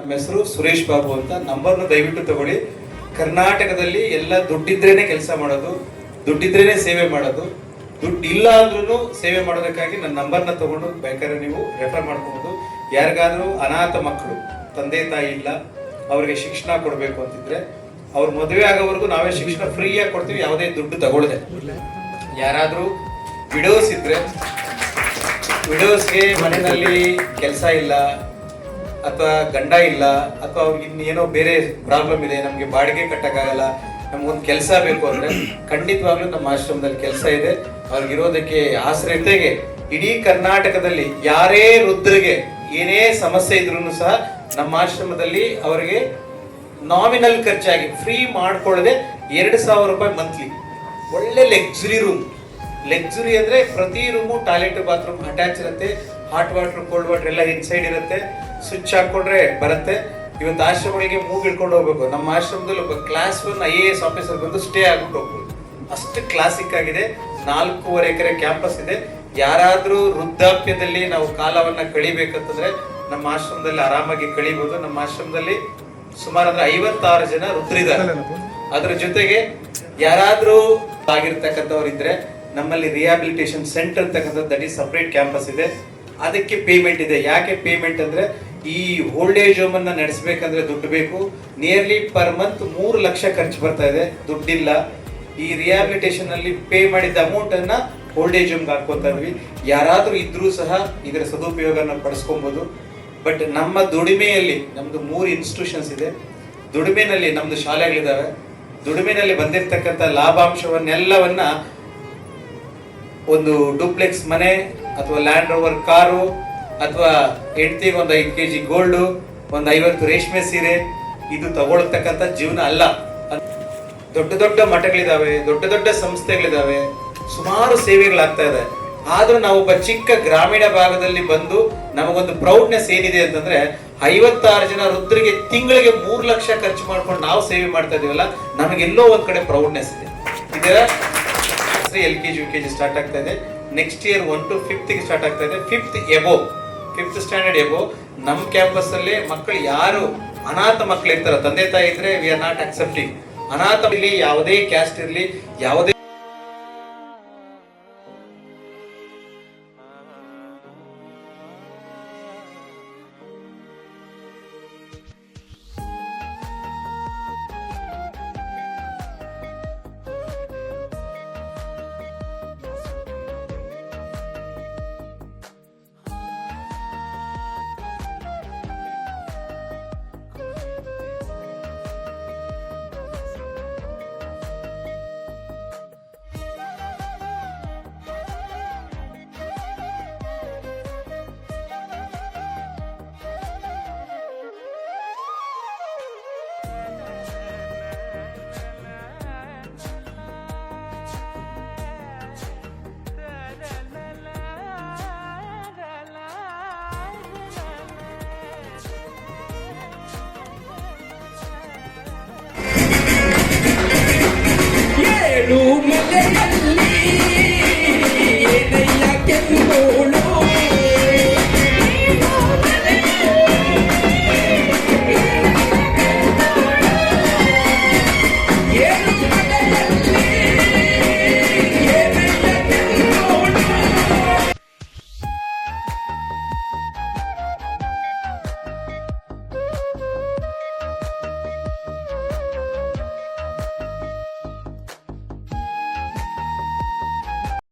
ನಮ್ಮ ಹೆಸರು ಸುರೇಶ್ ಬಾಬು ಅಂತ. ನಂಬರ್ನ ದಯವಿಟ್ಟು ತಗೊಳ್ಳಿ. ಕರ್ನಾಟಕದಲ್ಲಿ ಎಲ್ಲ ದುಡ್ಡಿದ್ರೇನೆ ಕೆಲಸ ಮಾಡೋದು, ದುಡ್ಡಿದ್ರೇನೆ ಸೇವೆ ಮಾಡೋದು, ದುಡ್ಡು ಇಲ್ಲ ಅಂದ್ರೂ ಸೇವೆ ಮಾಡೋದಕ್ಕಾಗಿ ನನ್ನ ನಂಬರ್ನ ತಗೊಂಡು ಬೇಕಾದ್ರೆ ನೀವು ರೆಫರ್ ಮಾಡ್ಕೋಬಹುದು. ಯಾರಿಗಾದ್ರೂ ಅನಾಥ ಮಕ್ಕಳು, ತಂದೆ ತಾಯಿ ಇಲ್ಲ, ಅವ್ರಿಗೆ ಶಿಕ್ಷಣ ಕೊಡಬೇಕು ಅಂತಿದ್ರೆ ಅವ್ರ ಮದುವೆ ಆಗೋವರೆಗೂ ನಾವೇ ಶಿಕ್ಷಣ ಫ್ರೀಯಾಗಿ ಕೊಡ್ತೀವಿ, ಯಾವುದೇ ದುಡ್ಡು ತಗೊಳ್ಳದೆ. ಯಾರಾದ್ರೂ ವಿಡೋಸ್ ಇದ್ರೆ, ವಿಡೋಸ್ಗೆ ಮನೆಯಲ್ಲಿ ಕೆಲಸ ಇಲ್ಲ ಅಥವಾ ಗಂಡ ಇಲ್ಲ ಅಥವಾ ಇನ್ನೇನೋ ಬೇರೆ ಪ್ರಾಬ್ಲಮ್ ಇದೆ, ನಮ್ಗೆ ಬಾಡಿಗೆ ಕಟ್ಟಕ್ಕಾಗಲ್ಲ, ನಮ್ಗೊಂದು ಕೆಲಸ ಬೇಕು ಅಂದ್ರೆ ಖಂಡಿತವಾಗ್ಲೂ ನಮ್ಮ ಆಶ್ರಮದಲ್ಲಿ ಕೆಲಸ ಇದೆ. ಅವ್ರಿಗಿರೋದಕ್ಕೆ ಆಶ್ರಯತೆಗೆ ಇಡೀ ಕರ್ನಾಟಕದಲ್ಲಿ ಯಾರೇ ವೃದ್ಧರಿಗೆ ಏನೇ ಸಮಸ್ಯೆ ಇದ್ರೂ ಸಹ ನಮ್ಮ ಆಶ್ರಮದಲ್ಲಿ ಅವರಿಗೆ ನಾಮಿನಲ್ ಖರ್ಚಾಗಿ ಫ್ರೀ ಮಾಡ್ಕೊಳ್ಳದೆ 2,000 ರೂಪಾಯಿ ಮಂತ್ಲಿ. ಒಳ್ಳೆ ಲೆಕ್ಸುರಿ ರೂಮ್. ಲೆಕ್ಸುರಿ ಅಂದ್ರೆ ಪ್ರತಿ ರೂಮು ಟಾಯ್ಲೆಟ್ ಬಾತ್ರೂಮ್ ಅಟ್ಯಾಚ್ ಇರುತ್ತೆ, ಹಾಟ್ ವಾಟರ್ ಕೋಲ್ಡ್ ವಾಟರ್ ಎಲ್ಲ ಇನ್ಸೈಡ್ ಇರುತ್ತೆ, ಸ್ವಿಚ್ ಹಾಕೊಂಡ್ರೆ ಬರುತ್ತೆ. ಇವತ್ತು ಆಶ್ರಮಗಳಿಗೆ ಮೂಗ್ ಇಟ್ಕೊಂಡು ಹೋಗ್ಬೇಕು. ನಮ್ಮ ಆಶ್ರಮದಲ್ಲಿ ಒಬ್ಬ ಕ್ಲಾಸ್ 1 IAS ಆಫೀಸರ್ ಬಂದು ಸ್ಟೇ ಆಗ್ಬಿಟ್ಟು ಹೋಗ್ಬೋದು, ಅಷ್ಟು ಕ್ಲಾಸಿಕ್ ಆಗಿದೆ. 4.5 ಎಕರೆ ಕ್ಯಾಂಪಸ್ ಇದೆ. ಯಾರಾದ್ರೂ ವೃದ್ಧಾಪ್ಯದಲ್ಲಿ ನಾವು ಕಾಲವನ್ನ ಕಳಿಬೇಕಂತಂದ್ರೆ ನಮ್ಮ ಆಶ್ರಮದಲ್ಲಿ ಆರಾಮಾಗಿ ಕಳಿಬಹುದು. ನಮ್ಮ ಆಶ್ರಮದಲ್ಲಿ ಸುಮಾರು ಅಂದ್ರೆ 56 ಜನ ವೃದ್ಧರಿದ್ದಾರೆ. ಅದ್ರ ಜೊತೆಗೆ ಯಾರಾದ್ರೂ ಆಗಿರ್ತಕ್ಕಂಥವ್ರು ಇದ್ರೆ ನಮ್ಮಲ್ಲಿ ರಿಹಾಬಿಲಿಟೇಷನ್ ಸೆಂಟರ್ ಅಂತಕ್ಕಂಥದ್ದು ದಟ್ ಈಸ್ ಸಪರೇಟ್ ಕ್ಯಾಂಪಸ್ ಇದೆ. ಅದಕ್ಕೆ ಪೇಮೆಂಟ್ ಇದೆ. ಯಾಕೆ ಪೇಮೆಂಟ್ ಅಂದ್ರೆ ಈ ಓಲ್ಡ್ ಏಜ್ ಹೋಮ್ ಅನ್ನ ನಡೆಸಬೇಕಂದ್ರೆ ದುಡ್ಡು ಬೇಕು. ನಿಯರ್ಲಿ ಪರ್ ಮಂತ್ 3 ಲಕ್ಷ ಖರ್ಚು ಬರ್ತಾ ಇದೆ, ದುಡ್ಡಿಲ್ಲ. ಈ ರಿಹಾಬಿಲಿಟೇಷನ್ ಅಲ್ಲಿ ಪೇ ಮಾಡಿದ ಅಮೌಂಟ್ ಅನ್ನ ಓಲ್ಡ್ ಏಜ್ ಹೋಮ್ಗೆ ಹಾಕೋತಾ ಇದ್ವಿ. ಯಾರಾದ್ರೂ ಇದ್ರೂ ಸಹ ಇದರ ಸದುಪಯೋಗನ ಪಡಿಸ್ಕೊಬಹುದು. ಬಟ್ ನಮ್ಮ ದುಡಿಮೆಯಲ್ಲಿ ನಮ್ದು 3 ಇನ್ಸ್ಟಿಟ್ಯೂಷನ್ಸ್ ಇದೆ. ದುಡಿಮೆನಲ್ಲಿ ನಮ್ದು ಶಾಲೆಗಳಿದಾವೆ. ದುಡಿಮೆನಲ್ಲಿ ಬಂದಿರತಕ್ಕಂಥ ಲಾಭಾಂಶವನ್ನೆಲ್ಲವನ್ನ ಒಂದು ಡೂಪ್ಲೆಕ್ಸ್ ಮನೆ ಅಥವಾ ಲ್ಯಾಂಡ್ ರೋವರ್ ಕಾರು ಅಥವಾ ಹೆಂಡತಿಗೆ ಒಂದು 5 kg ಗೋಲ್ಡು, ಒಂದು 50 ರೇಷ್ಮೆ ಸೀರೆ, ಇದು ತಗೊಳ್ತಕ್ಕಂಥ ಜೀವನ ಅಲ್ಲ. ದೊಡ್ಡ ದೊಡ್ಡ ಮಠಗಳಿದಾವೆ, ದೊಡ್ಡ ದೊಡ್ಡ ಸಂಸ್ಥೆಗಳಿದಾವೆ, ಸುಮಾರು ಸೇವೆಗಳಾಗ್ತಾ ಇದೆ. ಆದ್ರೂ ನಾವು ಒಬ್ಬ ಚಿಕ್ಕ ಗ್ರಾಮೀಣ ಭಾಗದಲ್ಲಿ ಬಂದು ನಮಗೊಂದು ಪ್ರೌಡ್ನೆಸ್ ಏನಿದೆ ಅಂತಂದ್ರೆ 56 ಜನ ವೃದ್ಧರಿಗೆ ತಿಂಗಳಿಗೆ 3 ಲಕ್ಷ ಖರ್ಚು ಮಾಡ್ಕೊಂಡು ನಾವು ಸೇವೆ ಮಾಡ್ತಾ ಇದೀವಲ್ಲ, ನಮಗೆಲ್ಲೋ ಒಂದ್ ಕಡೆ ಪ್ರೌಡ್ನೆಸ್ ಇದೆ. ಇದರ LKG UKG ಸ್ಟಾರ್ಟ್ ಆಗ್ತಾ ಇದೆ. Next year 1 to 5th start ಆಗ್ತಾ ಇದೆ. 5th ಸ್ಟ್ಯಾಂಡರ್ಡ್ ಎಬೋ ನಮ್ಮ ಕ್ಯಾಂಪಸ್ ಅಲ್ಲಿ ಮಕ್ಕಳು ಯಾರು ಅನಾಥ ಮಕ್ಕಳು ಇರ್ತಾರ, ತಂದೆ ತಾಯಿ ಇದ್ರೆ ವಿ ಆರ್ ನಾಟ್ ಅಕ್ಸೆಪ್ಟಿಂಗ್. ಅನಾಥ ಯಾವುದೇ ಕ್ಯಾಸ್ಟ್ ಇರ್ಲಿ, ಯಾವುದೇ